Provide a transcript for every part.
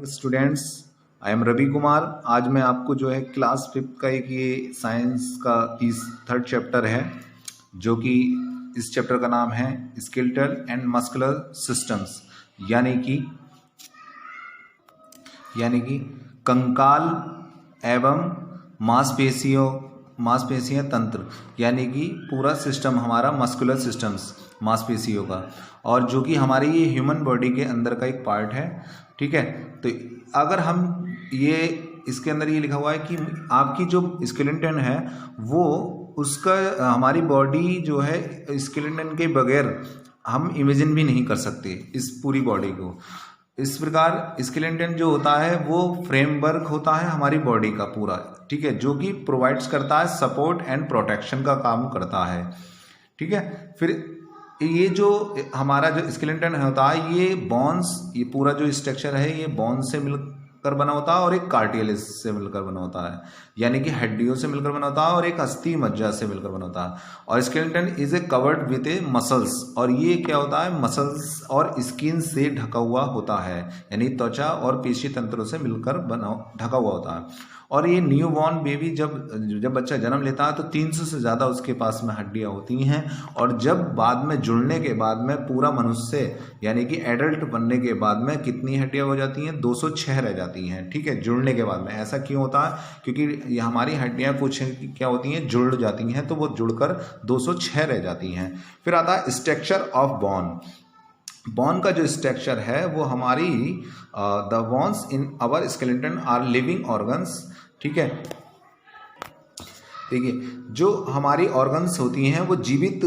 Morning students. I am Ravi Kumar. आज मैं आपको जो है क्लास 5th का एक ये साइंस का थर्ड चैप्टर है, जो कि इस चैप्टर का नाम है स्केलेटल एंड मस्कुलर सिस्टम्स, यानी कि कंकाल एवं मांसपेशियों तंत्र, यानी कि पूरा सिस्टम हमारा मस्कुलर सिस्टम्स, मांसपेशियों का, और जो कि हमारी ये ह्यूमन बॉडी के अंदर का एक पार्ट है। ठीक है, तो अगर हम ये इसके अंदर ये लिखा हुआ है कि आपकी जो स्केलेटन है वो उसका हमारी बॉडी जो है स्केलेटन के बगैर हम इमेजिन भी नहीं कर सकते इस पूरी बॉडी को। इस प्रकार स्केलेटन जो होता है वो फ्रेमवर्क होता है हमारी बॉडी का पूरा, ठीक है, जो कि प्रोवाइड्स करता है सपोर्ट एंड प्रोटेक्शन का काम करता है। ठीक है, फिर ये जो हमारा जो स्केलेटन होता है ये बोन्स, ये पूरा जो स्ट्रक्चर है ये बोन्स से मिलकर बना होता है और एक कार्टिलेज से मिलकर बना होता है, यानी कि हड्डियों से मिलकर बना होता है और एक अस्थि मज्जा से मिलकर बना होता है। और skeleton is a covered with A muscles, और ये क्या होता है, मसल्स और स्किन से ढका हुआ होता है, यानी त्वचा और पेशी तंत्रों से मिलकर ढका हुआ होता है। और ये न्यू बॉर्न बेबी जब बच्चा जन्म लेता है तो 300 से ज़्यादा उसके पास में हड्डियाँ होती हैं, और जब बाद में जुड़ने के बाद में पूरा मनुष्य यानी कि एडल्ट बनने के बाद में कितनी हड्डियाँ हो जाती हैं, 206 रह जाती हैं। ठीक है, जुड़ने के बाद में ऐसा क्यों होता है, क्योंकि ये हमारी हड्डियाँ कुछ क्या होती हैं, जुड़ जाती हैं, तो वो जुड़कर 206 रह जाती हैं। फिर आता है स्ट्रक्चर ऑफ बोन। बोन का जो स्ट्रक्चर है वो हमारी the bones in our skeleton are living organs. ठीक है, देखिए जो हमारी ऑर्गन्स होती हैं वो जीवित,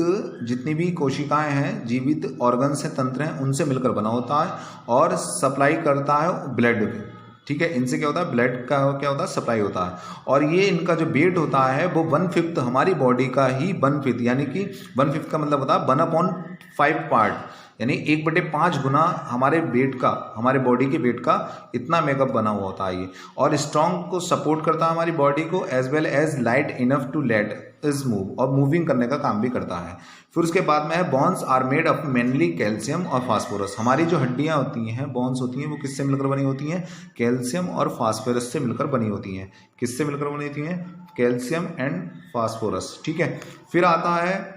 जितनी भी कोशिकाएं हैं, जीवित ऑर्गन्स हैं, तंत्र हैं, उनसे मिलकर बना होता है और सप्लाई करता है ब्लड। ठीक है, इनसे क्या होता है, ब्लड का क्या होता है, सप्लाई होता है। और ये इनका जो वेट होता है वो 1/5 हमारी बॉडी का ही 1/5, यानी कि 1/5 का मतलब होता है 1/5 पार्ट, यानी 1/5 गुना हमारे वेट का, हमारे बॉडी के वेट का इतना मेकअप बना हुआ होता है ये। और स्ट्रॉन्ग को सपोर्ट करता है हमारी बॉडी को, as well as light enough to let is move, और मूविंग करने का काम भी करता है। फिर उसके बाद में है bones are made of mainly calcium और फास्फोरस। हमारी जो हड्डियां होती हैं, बोन्स होती हैं, वो किससे मिलकर बनी होती हैं, कैल्शियम और फास्फोरस से मिलकर बनी होती हैं। किससे मिलकर बनी होती हैं, कैल्शियम एंड फास्फोरस। ठीक है, फिर आता है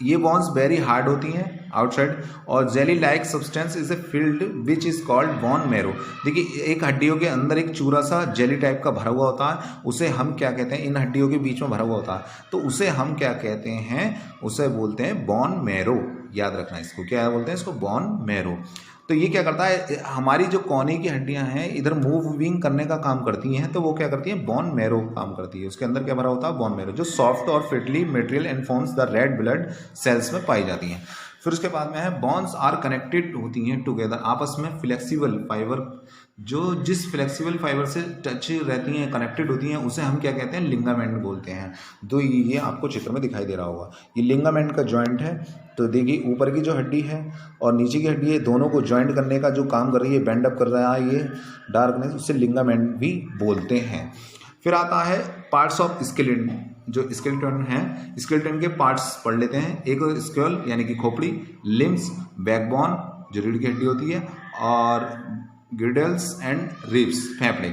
ये बोन्स वेरी हार्ड होती हैं आउटसाइड, और jelly like substance is a field which is called bone marrow. देखिए एक हड्डियों के अंदर एक चूरा सा जेली टाइप का भरा हुआ होता है, उसे हम क्या कहते हैं, इन हड्डियों के बीच में भरा हुआ होता है, तो उसे हम क्या कहते हैं, उसे बोलते हैं बोन मैरो। याद रखना इसको, क्या बोलते हैं इसको, बोन मैरो। तो ये क्या करता है, हमारी जो कोहनी की हड्डियां हैं इधर मूविंग करने का काम करती हैं, तो वो क्या करती हैं, बोन मैरो काम करती है। उसके अंदर क्या भरा होता है, बोन मैरो, जो सॉफ्ट और fatty material and forms the red blood cells में पाई जाती हैं। फिर उसके बाद में है बोन्स आर कनेक्टेड होती हैं टुगेदर, आपस में फ्लेक्सिबल फाइबर, जो जिस फ्लेक्सिबल फाइबर से टच रहती हैं, कनेक्टेड होती हैं, उसे हम क्या कहते हैं, लिंगामेंट बोलते हैं। तो ये आपको चित्र में दिखाई दे रहा होगा, ये लिंगामेंट का जॉइंट है। तो देखिए ऊपर की जो हड्डी है और नीचे की हड्डी है, दोनों को जॉइंट करने का जो काम कर रही है, बैंड अप कर रहा है ये डार्कनेस, उसे लिंगामेंट भी बोलते हैं। फिर आता है पार्ट्स ऑफ स्केलेटन। जो स्केलेटन है, स्केलेटन के पार्ट्स पढ़ लेते हैं। एक स्कल यानी कि खोपड़ी, लिम्स, बैकबोन जो रीढ़ की हड्डी होती है, और गिडल्स एंड रिब्स, फेफड़े।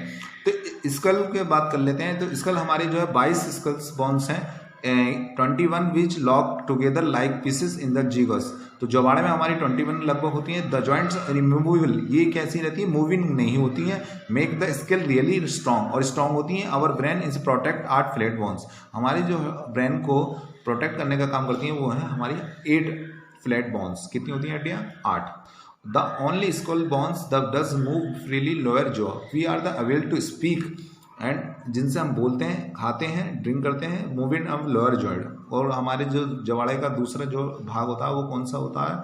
तो स्कल के बात कर लेते हैं। तो स्कल हमारे जो है 22 स्कल्स बोन्स हैं, 21 which lock together like pieces in the jigsaw. तो जवाड़े में हमारी 21 लगभग होती हैं। द जॉइंट्स रिमूवेबल, ये कैसी रहती है, मूविंग नहीं होती हैं। Make the scale really strong, और स्ट्रॉन्ग होती हैं। Our brain is protect 8 flat bones, हमारी जो ब्रेन को प्रोटेक्ट करने का काम करती हैं वो है हमारी 8 फ्लैट बोन्स। कितनी होती हैं हड्डियाँ, 8। The only skull bones that does move freely lower jaw. We are the able to speak and जिनसे हम बोलते हैं, खाते हैं, ड्रिंक करते हैं, मूविंग ऑफ लोअर जॉइंट। और हमारे जो जवाड़े का दूसरा जो भाग होता है वो कौन सा होता है,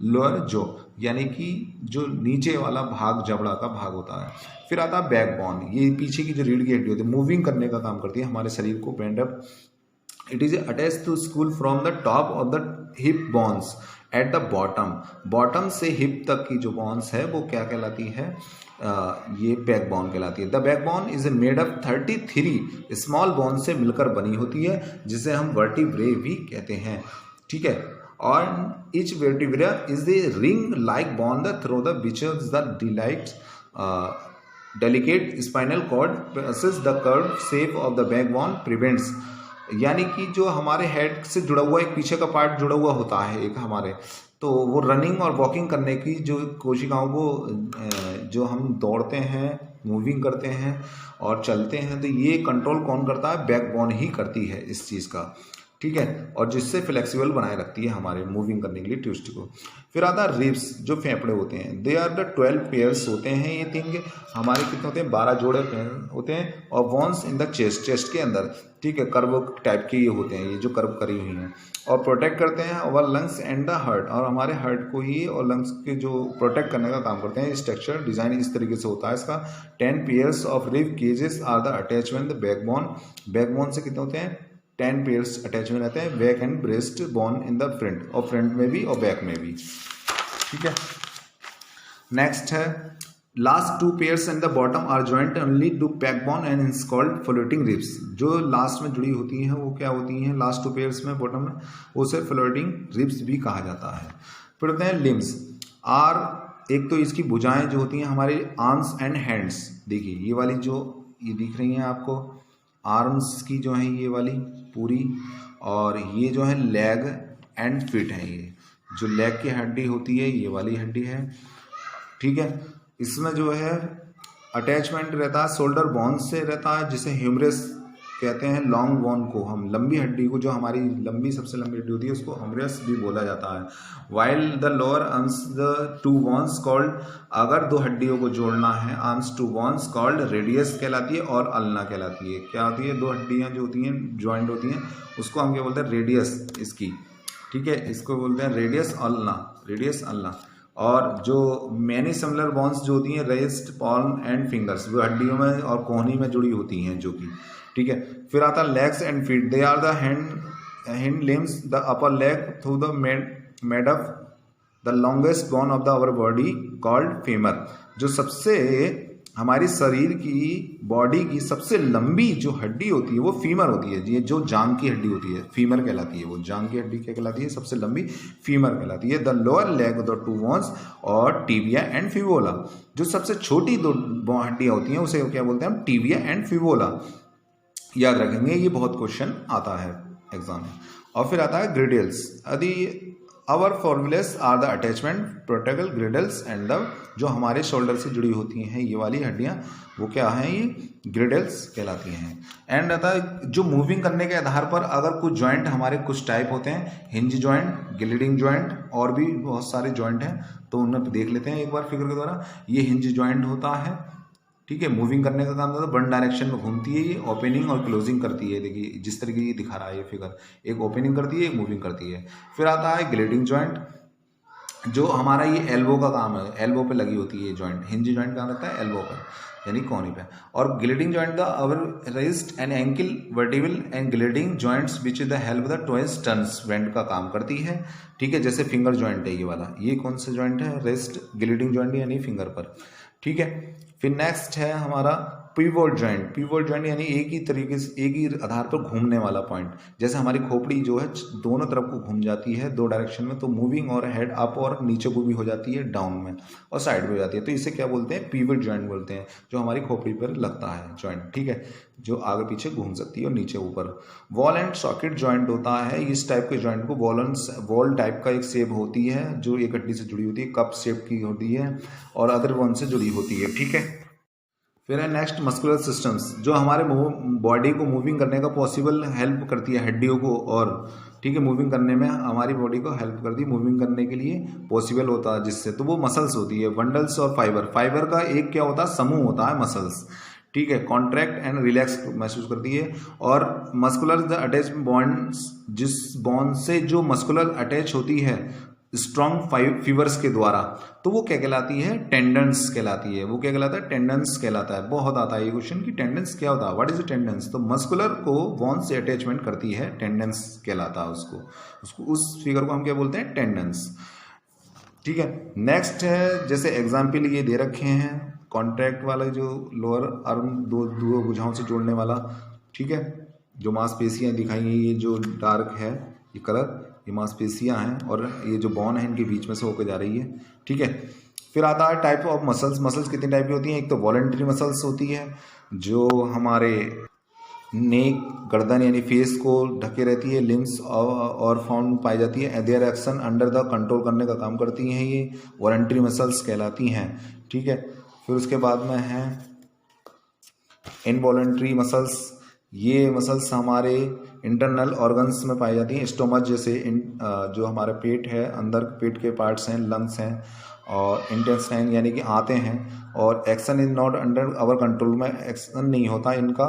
लोअर जॉ, यानी कि जो नीचे वाला भाग जबड़ा का भाग होता है। फिर आता है बैकबोन, ये पीछे की जो रीढ़ की हड्डी होती है, मूविंग करने का काम करती है हमारे शरीर को, bend up. It is attach to school from the top of the hip bones at the bottom. Bottom से हिप तक की जो बोन्स है वो क्या कहलाती है, ये बैकबोन कहलाती है। The backbone is made of 33 small bone से मिलकर बनी होती है, जिसे हम वर्टिब्रे भी कहते हैं। ठीक है, और each vertebra is the ring like bone the through the which is the delights delicate spinal cord presses the curve shape of the backbone prevents, यानी कि जो हमारे हेड से जुड़ा हुआ एक पीछे का पार्ट जुड़ा हुआ होता है एक हमारे, तो वो रनिंग और वॉकिंग करने की जो कोशिकाओं को जो हम दौड़ते हैं, मूविंग करते हैं और चलते हैं, तो ये कंट्रोल कौन करता है? बैकबोन ही करती है इस चीज़ का, ठीक है, और जिससे फ्लेक्सिबल बनाए रखती है हमारे मूविंग करने के लिए ट्विस्ट को। फिर आता है रिब्स, जो फेफड़े होते हैं, दे आर द 12 पेयर्स होते हैं ये थिंग, हमारे कितने होते हैं? 12 जोड़े होते हैं, और ones in the chest, chest के अंदर, ठीक है, कर्व टाइप के ये होते हैं, ये जो कर्व करी हुई हैं, और प्रोटेक्ट करते हैं over lungs and the heart, और हमारे हार्ट को ही और लंग्स के जो प्रोटेक्ट करने का काम करते हैं। स्ट्रक्चर डिजाइन इस तरीके से होता है इसका। 10 pairs of rib cages are the attachment the backbone, backbone से कितने होते हैं? 10 पेयर्स अटैचमेंट रहते हैं, back and breast bone in the front, और फ्रंट में भी और बैक में भी, ठीक है। नेक्स्ट है last 2 pairs and the bottom are joint only to backbone and is called floating ribs, जो लास्ट में जुड़ी होती हैं वो क्या होती हैं? लास्ट 2 पेयर्स में बॉटम में, उसे फ्लोटिंग रिब्स भी कहा जाता है। फिर होते हैं लिम्स, आर एक तो इसकी भुजाएं जो होती हैं हमारे आर्म्स एंड हैंड्स, देखिए ये वाली जो ये दिख रही हैं आपको, आर्म्स की जो है ये वाली पूरी, और ये जो है लेग एंड फिट है, ये जो लेग की हड्डी होती है ये वाली हड्डी है, ठीक है। इसमें जो है अटैचमेंट रहता है शोल्डर बोन से रहता है, जिसे ह्यूमरस कहते हैं, लॉन्ग बोन को हम, लंबी हड्डी को, जो हमारी लंबी सबसे लंबी हड्डी होती है उसको ह्यूमरस भी बोला जाता है। While the lower arms the 2 bones called, अगर 2 हड्डियों को जोड़ना है, आर्म्स 2 बोन्स कॉल्ड रेडियस कहलाती है और अल्ना कहलाती है। क्या होती है? 2 हड्डियां जो होती हैं ज्वाइंट होती हैं, उसको हम क्या बोलते हैं? रेडियस इसकी, ठीक है, इसको बोलते हैं रेडियस अल्ना, रेडियस अल्ना। और जो मैनी सिमिलर बोन्स जो होती हैं रेस्ट पॉल्म एंड फिंगर्स, वो हड्डियों में और कोहनी में जुड़ी होती हैं जो कि, ठीक है। फिर आता है legs and feet, they are the hand limbs, the upper leg through the made up the longest bone of the our body called femur, जो सबसे हमारी शरीर की बॉडी की सबसे लंबी जो हड्डी होती है वो फीमर होती है, ये जो जांग की हड्डी होती है फीमर कहलाती है, वो जांग की हड्डी क्या कहलाती है? सबसे लंबी फीमर कहलाती है। The lower leg the 2 bones और टीबिया एंड फिबोला, जो सबसे छोटी 2 हड्डियां होती हैं उसे क्या बोलते हैं हम? टीबिया एंड फिबोला, याद रखेंगे, ये बहुत क्वेश्चन आता है एग्जाम में। और फिर आता है ग्रिडल्स, यदि our forelimbs are the attachment pectoral girdles and the, जो हमारे शोल्डर से जुड़ी होती हैं ये वाली हड्डियां, वो क्या हैं? ये ग्रिडल्स कहलाती हैं। एंड आता है जो मूविंग करने के आधार पर अगर कुछ जॉइंट हमारे कुछ टाइप होते हैं, हिंज जॉइंट, ग्लिडिंग जॉइंट, और भी बहुत सारे जॉइंट हैं, तो उनमें देख लेते हैं एक बार फिगर के द्वारा। ये हिंज जॉइंट होता है, ठीक है, मूविंग करने का काम होता है, 1 डायरेक्शन में घूमती है, ये ओपनिंग और क्लोजिंग करती है, देखिए जिस तरीके ये दिखा रहा है ये फिगर, एक ओपनिंग करती है, एक मूविंग करती है। फिर आता है ग्लिडिंग जॉइंट, जो हमारा ये एल्बो का काम है, एल्बो पे लगी होती है ये जॉइंट, हिंज जॉइंट काम रहता है एल्बो पर, यानी कोहनी पे। और gliding joint the our wrist and ankle vertebral and gliding joints which the help the twist turns bend का काम करती है, ठीक है। जैसे फिंगर जॉइंट है ये वाला, ये कौन सा जॉइंट है? रिस्ट ग्लिडिंग जॉइंट यानी फिंगर पर, ठीक है। फिर नेक्स्ट है हमारा पिवोट जॉइंट, पिवोट जॉइंट यानी एक ही तरीके से एक ही आधार पर घूमने वाला पॉइंट, जैसे हमारी खोपड़ी जो है दोनों तरफ को घूम जाती है 2 डायरेक्शन में, तो मूविंग और हेड अप और नीचे को भी हो जाती है, डाउन में और साइड में हो जाती है, तो इसे क्या बोलते हैं? पिवोट जॉइंट बोलते हैं, जो हमारी खोपड़ी पर लगता है जॉइंट, ठीक है, जो आगे पीछे घूम सकती है और नीचे ऊपर। वॉल एंड सॉकेट जॉइंट होता है, इस टाइप के जॉइंट को वॉल टाइप का एक शेप होती है, जो एक हड्डी से जुड़ी होती है, कप शेप की होती है और अदर वन से जुड़ी होती है, ठीक है। फिर है नेक्स्ट मस्कुलर सिस्टम्स, जो हमारे बॉडी को मूविंग करने का पॉसिबल हेल्प करती है हड्डियों को, और ठीक है मूविंग करने में हमारी बॉडी को हेल्प करती है, मूविंग करने के लिए पॉसिबल होता है जिससे, तो वो मसल्स होती है, बंडल्स और फाइबर, फाइबर का एक क्या होता है? समूह होता है मसल्स, ठीक है, कॉन्ट्रैक्ट एंड रिलैक्स महसूस करती है। और मस्कुलर द अटैच बॉन्ड्स, जिस बॉन्ड से जो मस्कुलर अटैच होती है स्ट्रॉन्ग फीवर्स के द्वारा, तो वो क्या कहलाती है? टेंडेंस कहलाती है। वो क्या कहलाता है? टेंडेंस कहलाता है। बहुत आता है ये क्वेश्चन कि टेंडेंस क्या होता है, व्हाट इज टेंडेंस? तो मस्कुलर को बोन से अटैचमेंट करती है, टेंडेंस कहलाता है उसको उस फिगर को हम क्या बोलते हैं? टेंडेंस, ठीक है। नेक्स्ट है, जैसे एग्जाम्पल ये दे रखे हैं, कॉन्ट्रैक्ट वाला जो लोअर आर्म दो भुजाओं से जोड़ने वाला, ठीक है, जो मांसपेशियां दिखाई हैं, ये जो डार्क है ये कलर, ये मांसपेशियां हैं और ये जो बॉन है इनके बीच में से होकर जा रही है, ठीक है। फिर आता है टाइप ऑफ मसल्स। मसल्स कितनी टाइप की होती हैं? एक तो वॉलेंट्री मसल्स होती है जो हमारे नेक, गर्दन यानी फेस को ढके रहती है। लिम्स और फाउंड पाई जाती है। Their action under the control करने का काम करती हैं, ये वॉलेंट्री मसल्स कहलाती हैं। ठीक है, फिर उसके बाद में है इनवॉलेंट्री मसल्स। ये मसल्स हमारे इंटरनल ऑर्गन्स में पाई जाती हैं। स्टोमच जैसे जो हमारा पेट है, अंदर पेट के पार्ट्स हैं, लंग्स हैं, और इंटेस्टाइन यानी कि आते हैं। और action is not under our control, में एक्शन नहीं होता इनका।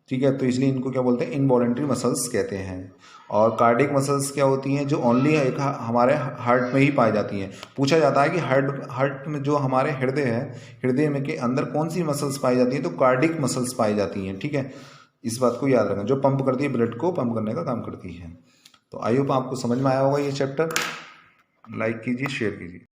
ठीक है, तो इसलिए इनको क्या बोलते हैं? इनवॉलेंट्री मसल्स कहते हैं। और कार्डिक मसल्स क्या होती हैं? जो ओनली एक हमारे हार्ट में ही पाई जाती हैं। पूछा जाता है कि हार्ट में जो हमारे हृदय है, हृदय में के अंदर कौन सी मसल्स पाई जाती हैं? तो कार्डिक मसल्स पाई जाती हैं। ठीक है, इस बात को याद रखना, जो पंप करती है, ब्लड को पंप करने का काम करती है। तो आई होप आपको समझ में आया होगा ये चैप्टर। लाइक कीजिए, शेयर कीजिए।